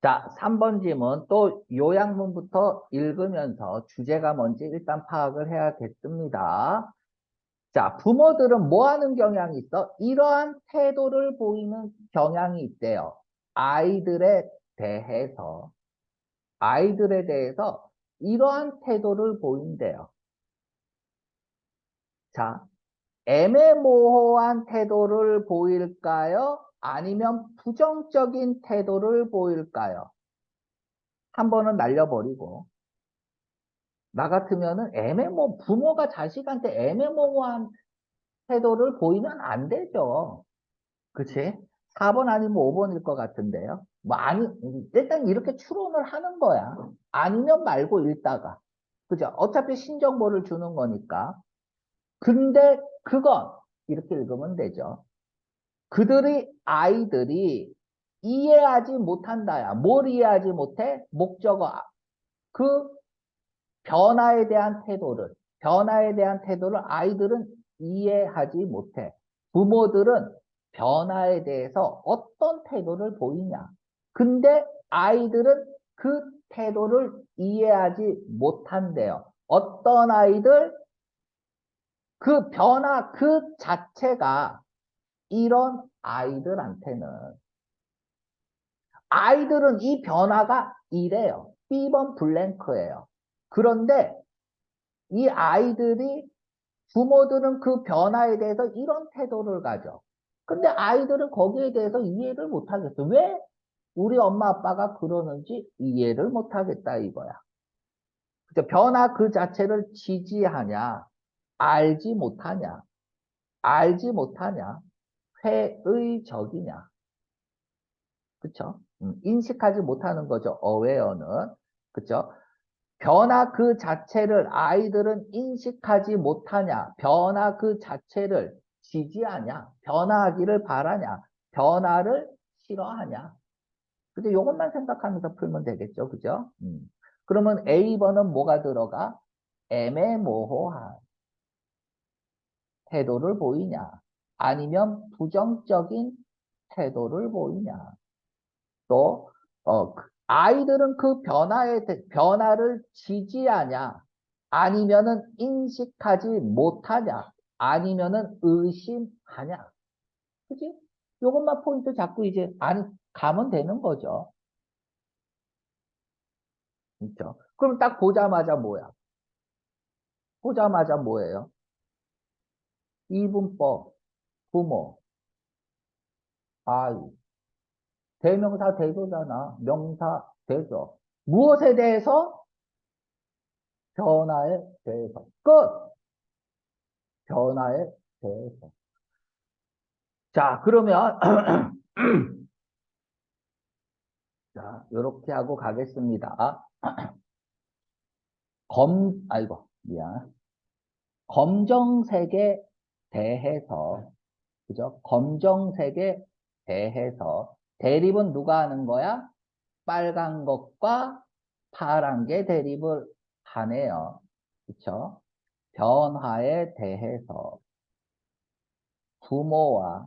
자, 3번 질문 또 요약문부터 읽으면서 주제가 뭔지 일단 파악을 해야겠습니다. 자, 부모들은 뭐 하는 경향이 있어? 이러한 태도를 보이는 경향이 있대요. 아이들에 대해서, 아이들에 대해서 이러한 태도를 보인대요. 자, 애매모호한 태도를 보일까요? 아니면 부정적인 태도를 보일까요? 한 번은 날려버리고, 나 같으면은 부모가 자식한테 애매모호한 태도를 보이면 안 되죠. 그치? 4번 아니면 5번일 것 같은데요. 뭐, 아니, 일단 이렇게 추론을 하는 거야. 아니면 말고 읽다가. 그죠? 어차피 신정보를 주는 거니까. 근데 그건, 이렇게 읽으면 되죠. 아이들이 이해하지 못한다야. 뭘 이해하지 못해? 목적어. 그 변화에 대한 태도를 아이들은 이해하지 못해. 부모들은 변화에 대해서 어떤 태도를 보이냐. 근데 아이들은 그 태도를 이해하지 못한대요. 어떤 아이들? 그 변화 그 자체가 이런 아이들은 이 변화가 이래요. B번 블랭크예요. 그런데 이 아이들이 부모들은 그 변화에 대해서 이런 태도를 가져. 근데 아이들은 거기에 대해서 이해를 못 하겠어. 왜 우리 엄마 아빠가 그러는지 이해를 못 하겠다 이거야. 그죠? 변화 그 자체를 지지하냐, 알지 못하냐, 알지 못하냐, 회의적이냐. 그쵸? 인식하지 못하는 거죠. 어웨어는. 그쵸? 변화 그 자체를 아이들은 인식하지 못하냐, 변화 그 자체를 지지하냐, 변화하기를 바라냐, 변화를 싫어하냐. 근데 이것만 생각하면서 풀면 되겠죠. 그죠? 그러면 A번은 뭐가 들어가? 애매모호한 태도를 보이냐, 아니면 부정적인 태도를 보이냐. 또, 아이들은 그 변화를 지지하냐, 아니면은 인식하지 못하냐, 아니면은 의심하냐. 그지? 요것만 포인트 잡고 이제 안 가면 되는 거죠. 그렇죠? 그럼 딱 보자마자 뭐야? 보자마자 뭐예요? 이분법, 부모, 아이, 대명사 대조잖아. 명사 대조. 무엇에 대해서? 변화에 대해서. 끝! 변화에 대해서. 자, 그러면, 자, 요렇게 하고 가겠습니다. 아이고, 미안. 검정색에 대해서, 그죠? 검정색에 대해서, 대립은 누가 하는 거야? 빨간 것과 파란 게 대립을 하네요. 그쵸? 변화에 대해서 부모와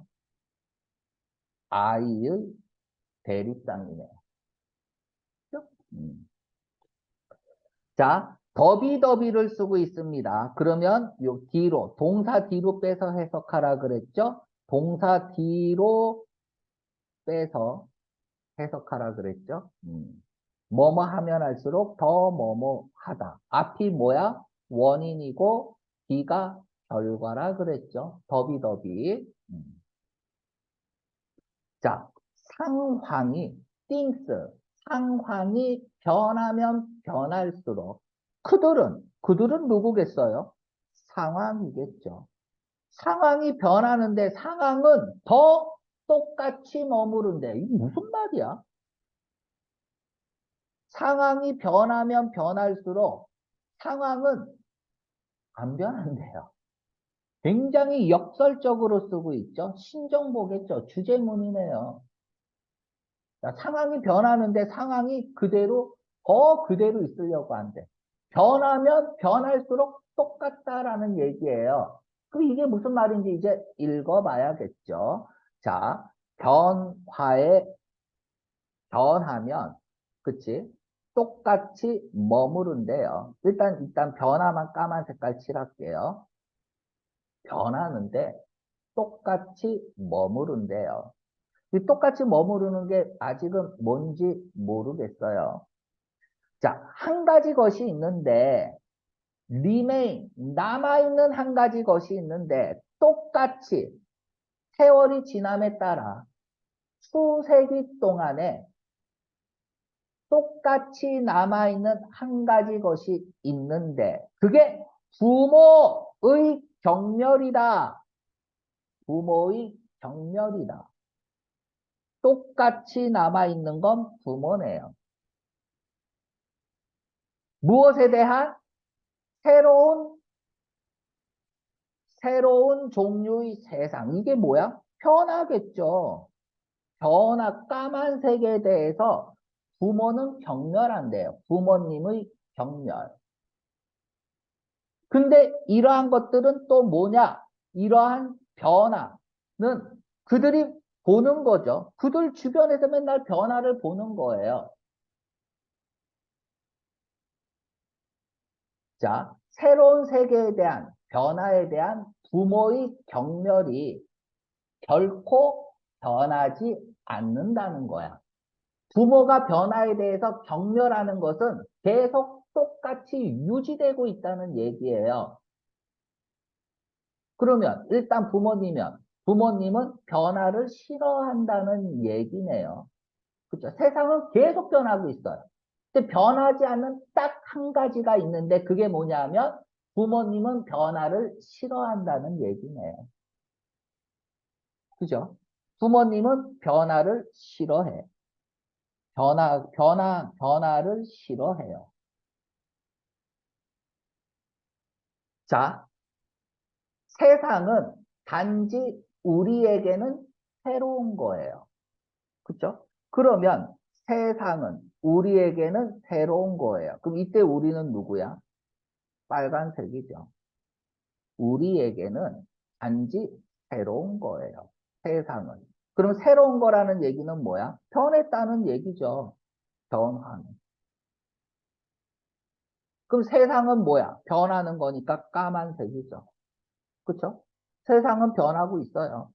아이의 대립상이네요. 그죠? 자, 더비더비를 쓰고 있습니다. 그러면 요 뒤로, 동사 뒤로 빼서 해석하라 그랬죠? 동사 뒤로 빼서 해석하라 그랬죠? 뭐뭐 하면 할수록 더 뭐뭐 하다. 앞이 뭐야? 원인이고 뒤가 결과라 그랬죠? 더비더비. 자, 상황이 things, 상황이 변하면 변할수록 그들은 누구겠어요? 상황이겠죠. 상황이 변하는데 상황은 더 똑같이 머무른데 이게 무슨 말이야? 상황이 변하면 변할수록 상황은 안 변한대요. 굉장히 역설적으로 쓰고 있죠. 신정보겠죠. 주제문이네요. 자, 상황이 변하는데 상황이 그대로 있으려고 한대. 변하면 변할수록 똑같다라는 얘기예요. 그럼 이게 무슨 말인지 이제 읽어봐야겠죠. 자, 변하면 그치? 똑같이 머무른대요. 일단 변화만 까만 색깔 칠할게요. 변하는데 똑같이 머무른대요. 이 똑같이 머무르는 게 아직은 뭔지 모르겠어요. 자, 한 가지 것이 있는데, remain, 남아있는 한 가지 것이 있는데, 똑같이 세월이 지남에 따라 수세기 동안에 똑같이 남아있는 한 가지 것이 있는데, 그게 부모의 경멸이다. 부모의 경멸이다. 똑같이 남아있는 건 부모네요. 무엇에 대한 새로운 종류의 세상. 이게 뭐야? 변화겠죠. 변화, 까만색에 대해서 부모는 경멸한대요. 부모님의 경멸. 근데 이러한 것들은 또 뭐냐? 이러한 변화는 그들이 보는 거죠. 그들 주변에서 맨날 변화를 보는 거예요. 자, 새로운 세계에 대한 변화에 대한 부모의 경멸이 결코 변하지 않는다는 거야. 부모가 변화에 대해서 경멸하는 것은 계속 똑같이 유지되고 있다는 얘기예요. 그러면 일단 부모님은 변화를 싫어한다는 얘기네요. 그렇죠? 세상은 계속 변하고 있어요. 근데 변하지 않는 딱 한 가지가 있는데 그게 뭐냐면 부모님은 변화를 싫어한다는 얘기네요. 그죠? 부모님은 변화를 싫어해. 변화를 싫어해요. 자, 세상은 단지 우리에게는 새로운 거예요. 그죠? 그러면 세상은 우리에게는 새로운 거예요. 그럼 이때 우리는 누구야? 빨간색이죠. 우리에게는 단지 새로운 거예요. 세상은. 그럼 새로운 거라는 얘기는 뭐야? 변했다는 얘기죠. 변화는. 그럼 세상은 뭐야? 변하는 거니까 까만색이죠. 그쵸? 세상은 변하고 있어요.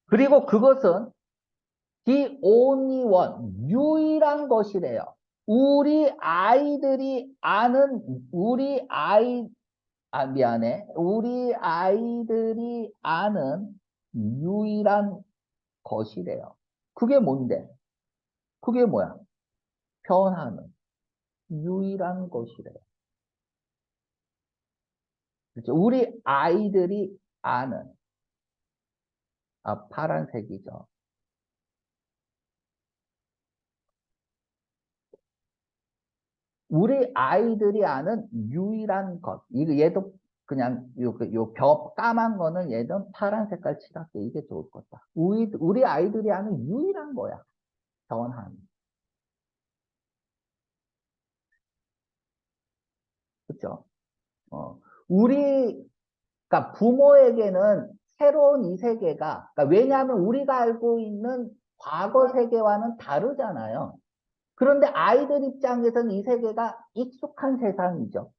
그리고 그것은 the only one, 유일한 것이래요. 우리 아이들이 아는 유일한 것이래요. 그게 뭔데? 그게 뭐야? 변하는 유일한 것이래요. 그렇죠? 우리 아이들이 아는, 파란색이죠. 우리 아이들이 아는 유일한 것. 이거 얘도 그냥 까만 거는 얘는 파란 색깔 칠할게. 이게 좋을 것 같다. 우리 아이들이 아는 유일한 거야. 변함. 그렇죠? 어. 그러니까 부모에게는 새로운 이 세계가, 그러니까 왜냐하면 우리가 알고 있는 과거 세계와는 다르잖아요. 그런데 아이들 입장에서는 이 세계가 익숙한 세상이죠.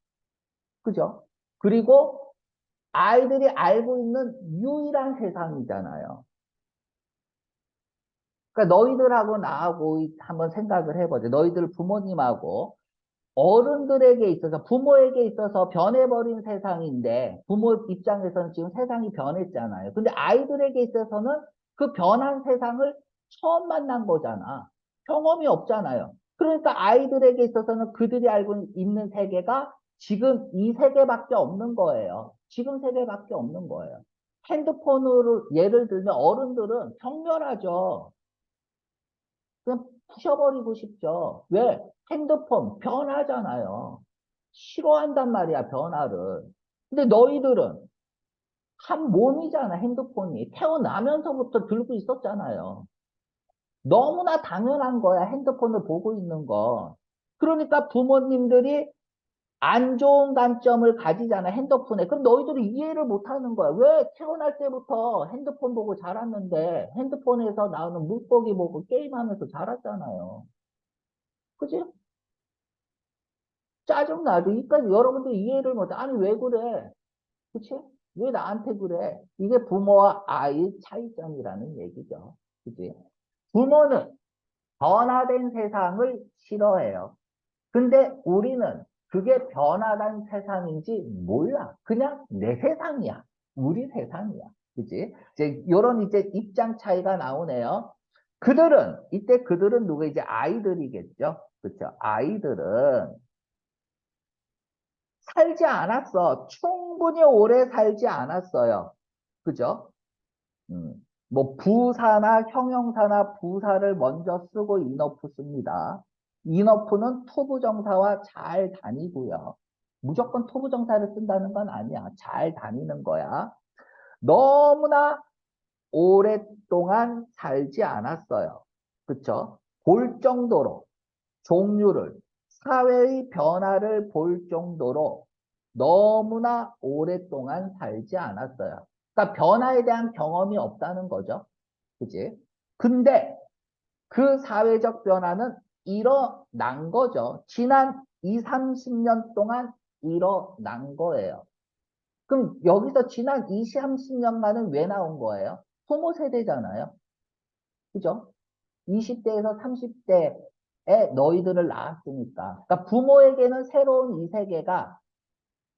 그죠? 그리고 아이들이 알고 있는 유일한 세상이잖아요. 그러니까 너희들하고 나하고 한번 생각을 해보자. 너희들 부모님하고 어른들에게 있어서 부모에게 있어서 변해버린 세상인데 부모 입장에서는 지금 세상이 변했잖아요. 근데 아이들에게 있어서는 그 변한 세상을 처음 만난 거잖아. 경험이 없잖아요. 그러니까 아이들에게 있어서는 그들이 알고 있는 세계가 지금 이 세계밖에 없는 거예요. 지금 세계밖에 없는 거예요. 핸드폰으로 예를 들면 어른들은 경멸하죠. 그냥 부셔버리고 싶죠. 왜? 핸드폰 변하잖아요. 싫어한단 말이야, 변화를. 근데 너희들은 한 몸이잖아, 핸드폰이. 태어나면서부터 들고 있었잖아요. 너무나 당연한 거야, 핸드폰을 보고 있는 거. 그러니까 부모님들이 안 좋은 관점을 가지잖아, 핸드폰에. 그럼 너희들이 이해를 못 하는 거야. 왜 태어날 때부터 핸드폰 보고 자랐는데 핸드폰에서 나오는 물고기 보고 게임하면서 자랐잖아요. 그지? 짜증나죠. 그러니까 여러분들 이해를 못 해. 아니, 왜 그래? 그치? 왜 나한테 그래? 이게 부모와 아이의 차이점이라는 얘기죠. 그치? 부모는 변화된 세상을 싫어해요. 근데 우리는 그게 변화된 세상인지 몰라. 그냥 내 세상이야. 우리 세상이야. 그치? 이제 요런 이제 입장 차이가 나오네요. 이때 그들은 누구? 이제 아이들이겠죠. 그쵸? 아이들은 살지 않았어. 충분히 오래 살지 않았어요. 그죠? 음. 뭐 부사나 형용사나 부사를 먼저 쓰고 인어프 씁니다. 인어프는 투부정사와 잘 다니고요. 무조건 투부정사를 쓴다는 건 아니야. 잘 다니는 거야. 너무나 오랫동안 살지 않았어요. 그쵸? 볼 정도로 종류를, 사회의 변화를 볼 정도로 너무나 오랫동안 살지 않았어요. 그러니까 변화에 대한 경험이 없다는 거죠. 그지? 근데 그 사회적 변화는 일어난 거죠. 지난 2, 30년 동안 일어난 거예요. 그럼 여기서 지난 20, 30년간은 왜 나온 거예요? 부모 세대잖아요. 그죠? 20대에서 30대에 너희들을 낳았으니까. 그러니까 부모에게는 새로운 이 세계가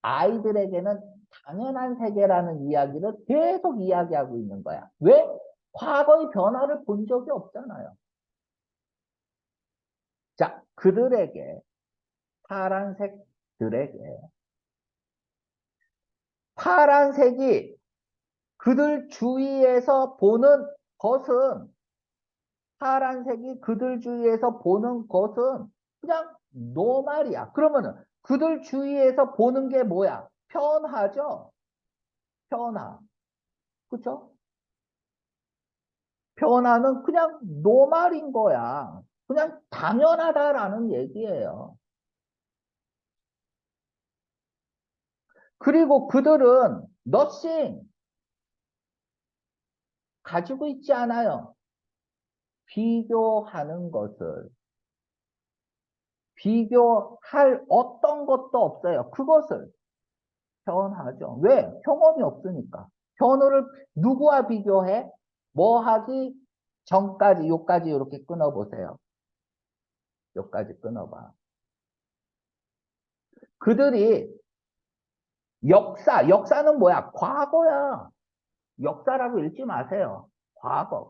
아이들에게는 당연한 세계라는 이야기를 계속 이야기하고 있는 거야. 왜? 과거의 변화를 본 적이 없잖아요. 자, 파란색들에게, 파란색이 그들 주위에서 보는 것은, 파란색이 그들 주위에서 보는 것은 그냥 노말이야. 그러면은 그들 주위에서 보는 게 뭐야? 변화죠. 변화. 그쵸? 변화는 그냥 노말인 거야. 그냥 당연하다라는 얘기예요. 그리고 그들은 nothing 가지고 있지 않아요. 비교하는 것을. 비교할 어떤 것도 없어요. 그것을 변하죠. 왜? 경험이 없으니까. 변호를 누구와 비교해? 뭐 하기 전까지, 요까지 이렇게 끊어보세요. 요까지 끊어봐. 그들이 역사는 뭐야? 과거야. 역사라고 읽지 마세요.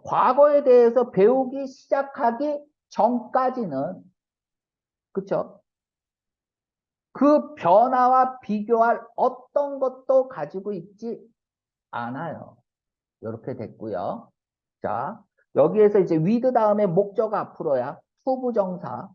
과거에 대해서 배우기 시작하기 전까지는, 그쵸? 그 변화와 비교할 어떤 것도 가지고 있지 않아요. 이렇게 됐고요. 자, 여기에서 이제 with 다음에 목적 앞으로야. 투부정사,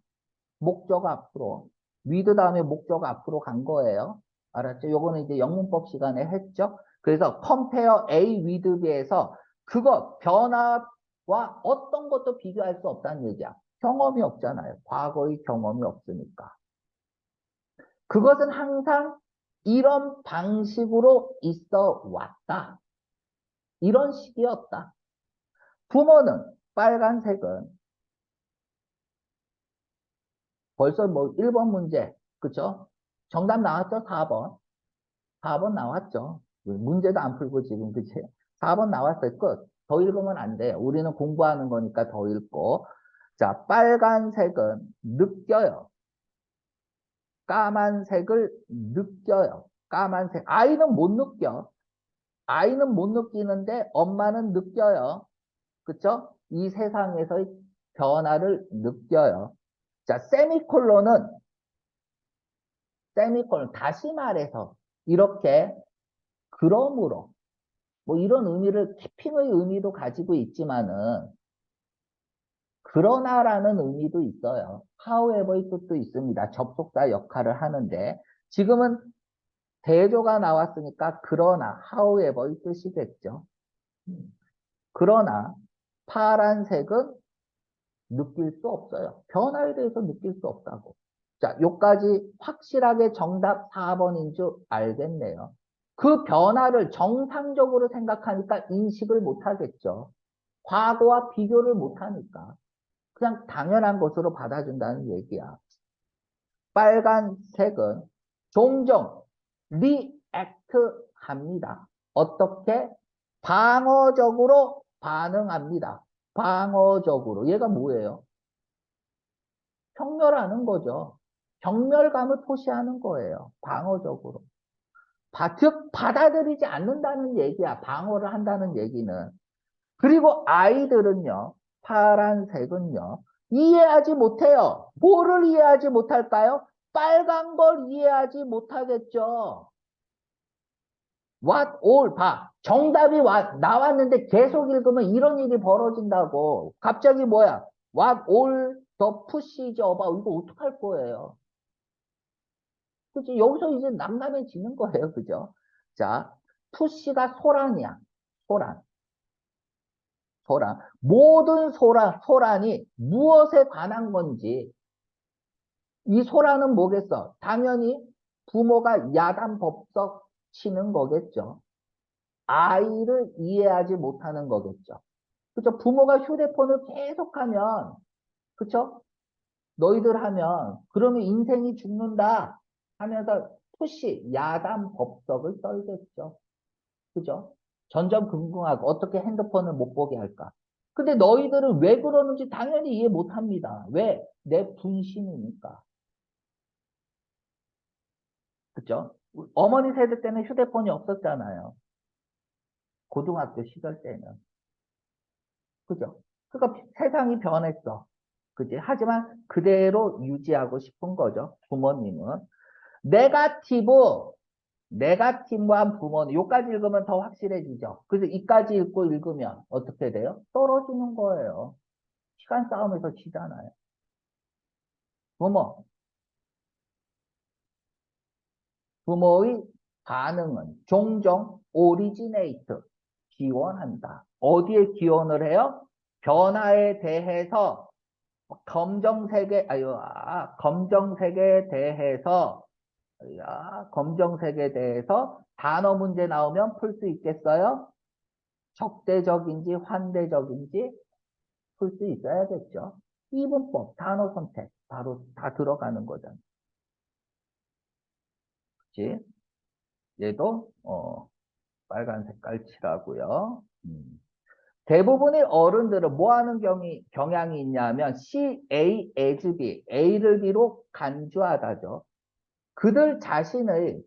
목적 앞으로. with 다음에 목적 앞으로 간 거예요. 알았죠? 요거는 이제 영문법 시간에 했죠? 그래서 compare A with B에서 그것, 변화와 어떤 것도 비교할 수 없다는 얘기야. 경험이 없잖아요. 과거의 경험이 없으니까. 그것은 항상 이런 방식으로 있어 왔다. 이런 식이었다. 부모는 빨간색은 벌써 뭐 1번 문제, 그쵸? 정답 나왔죠? 4번. 4번 나왔죠. 문제도 안 풀고 지금, 그치? 4번 나왔어요. 끝. 더 읽으면 안 돼요. 우리는 공부하는 거니까 더 읽고. 자, 빨간색은 느껴요. 까만색을 느껴요. 까만색. 아이는 못 느껴. 아이는 못 느끼는데 엄마는 느껴요. 그쵸? 이 세상에서의 변화를 느껴요. 자, 다시 말해서, 이렇게, 그러므로, 뭐 이런 의미를, 키핑의 의미도 가지고 있지만은, 그러나라는 의미도 있어요. however의 뜻도 있습니다. 접속사 역할을 하는데, 지금은 대조가 나왔으니까, 그러나, however의 뜻이겠죠. 그러나, 파란색은 느낄 수 없어요. 변화에 대해서 느낄 수 없다고. 자, 요까지 확실하게 정답 4번인 줄 알겠네요. 그 변화를 정상적으로 생각하니까 인식을 못하겠죠. 과거와 비교를 못하니까. 그냥 당연한 것으로 받아준다는 얘기야. 빨간색은 종종 리액트 합니다. 어떻게? 방어적으로 반응합니다. 방어적으로. 얘가 뭐예요? 경멸하는 거죠. 경멸감을 표시하는 거예요. 방어적으로. 즉, 받아들이지 않는다는 얘기야. 방어를 한다는 얘기는. 그리고 아이들은요, 파란색은요, 이해하지 못해요. 뭐를 이해하지 못할까요? 빨간 걸 이해하지 못하겠죠. What all 봐. 정답이 나왔는데 계속 읽으면 이런 일이 벌어진다고. 갑자기 뭐야? What all the push's about. 이거 어떡할 거예요? 그치? 여기서 이제 난감해지는 거예요. 그죠? 자, push가 소란이야. 소란. 소란. 모든 소란이 무엇에 관한 건지. 이 소란은 뭐겠어? 당연히 부모가 야단법석 치는 거겠죠. 아이를 이해하지 못하는 거겠죠. 그쵸? 부모가 휴대폰을 계속하면, 그쵸? 너희들 하면, 그러면 인생이 죽는다 하면서 푸시, 야단 법석을 떨겠죠. 그죠? 전전긍긍하고 어떻게 핸드폰을 못 보게 할까? 근데 너희들은 왜 그러는지 당연히 이해 못 합니다. 왜? 내 분심이니까. 그죠? 어머니 세대 때는 휴대폰이 없었잖아요. 고등학교 시절 때는. 그죠? 그러니까 세상이 변했어. 그지? 하지만 그대로 유지하고 싶은 거죠. 부모님은. 네가티브, 네가티브한 부모는 요까지 읽으면 더 확실해지죠. 그래서 이까지 읽고 읽으면 어떻게 돼요? 떨어지는 거예요. 시간 싸움에서 지잖아요. 부모, 부모의 반응은 종종 오리지네이트, 기원한다. 어디에 기원을 해요? 변화에 대해서 검정색에 대해서, 검정색에 대해서 단어 문제 나오면 풀 수 있겠어요? 적대적인지 환대적인지 풀 수 있어야겠죠. 이분법, 단어 선택, 바로 다 들어가는 거잖아요. 그치? 얘도, 빨간 색깔 칠하고요. 대부분의 어른들은 뭐 하는 경향이 있냐면 C, A, as B, A를 B로 간주하다죠. 그들 자신을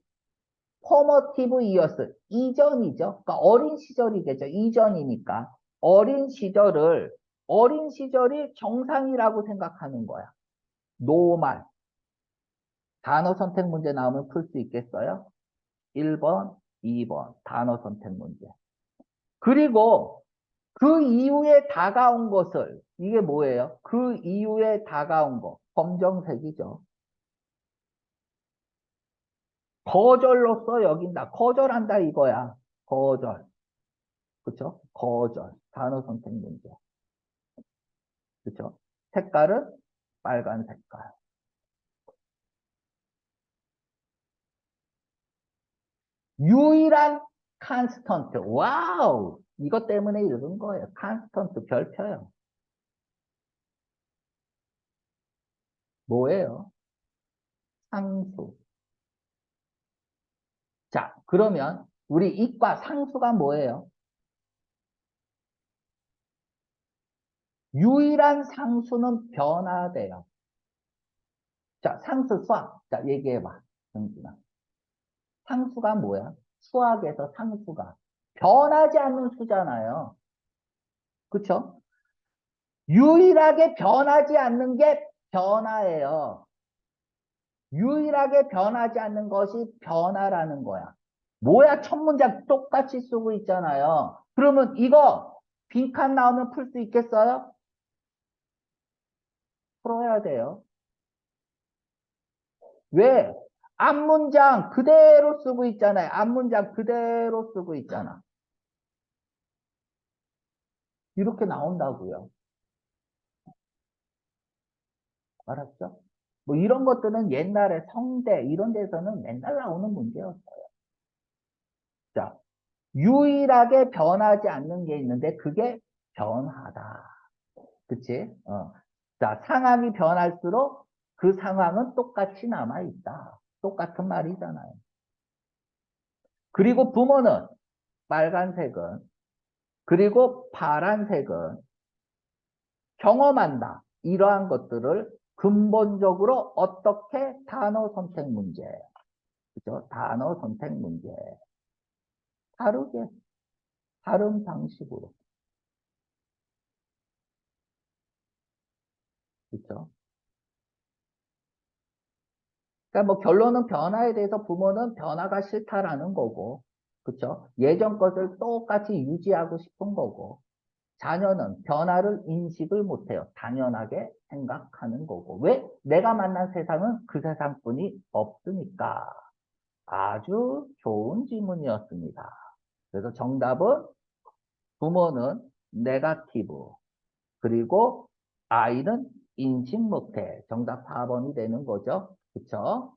formative years, 이전이죠. 그러니까 어린 시절이겠죠. 이전이니까. 어린 시절이 정상이라고 생각하는 거야. 노말. 단어 선택 문제 나오면 풀 수 있겠어요? 1번, 2번. 단어 선택 문제. 그리고 그 이후에 다가온 것을, 이게 뭐예요? 그 이후에 다가온 거. 검정색이죠. 거절로서 여긴다. 거절한다 이거야. 거절. 그쵸? 거절. 단어 선택 문제. 그쵸? 색깔은 빨간 색깔. 유일한 칸스턴트. 와우! 이것 때문에 읽은 거예요. 칸스턴트 별표요. 뭐예요? 상수. 자, 그러면 우리 이과 상수가 뭐예요? 유일한 상수는 변화돼요. 자, 상수 수학. 자, 얘기해봐. 정진아. 상수가 뭐야? 수학에서 상수가. 변하지 않는 수잖아요. 그쵸? 유일하게 변하지 않는 게 변화예요. 유일하게 변하지 않는 것이 변화라는 거야. 뭐야, 첫 문장 똑같이 쓰고 있잖아요. 그러면 이거 빈칸 나오면 풀 수 있겠어요? 풀어야 돼요. 왜? 앞문장 그대로 쓰고 있잖아요. 앞문장 그대로 쓰고 있잖아. 이렇게 나온다고요. 알았죠? 뭐 이런 것들은 옛날에 성대 이런 데서는 맨날 나오는 문제였어요. 자, 유일하게 변하지 않는 게 있는데 그게 변화다. 그치? 자, 상황이 변할수록 그 상황은 똑같이 남아있다. 똑같은 말이잖아요. 그리고 부모는 빨간색은, 그리고 파란색은 경험한다. 이러한 것들을 근본적으로 어떻게 단어 선택 문제, 그죠? 단어 선택 문제. 다르게, 다른 방식으로. 그죠? 그러니까 뭐 결론은 변화에 대해서 부모는 변화가 싫다라는 거고, 그쵸? 예전 것을 똑같이 유지하고 싶은 거고, 자녀는 변화를 인식을 못해요. 당연하게 생각하는 거고. 왜? 내가 만난 세상은 그 세상뿐이 없으니까. 아주 좋은 질문이었습니다. 그래서 정답은 부모는 네거티브, 그리고 아이는 인식 못해. 정답 4번이 되는 거죠. 그쵸?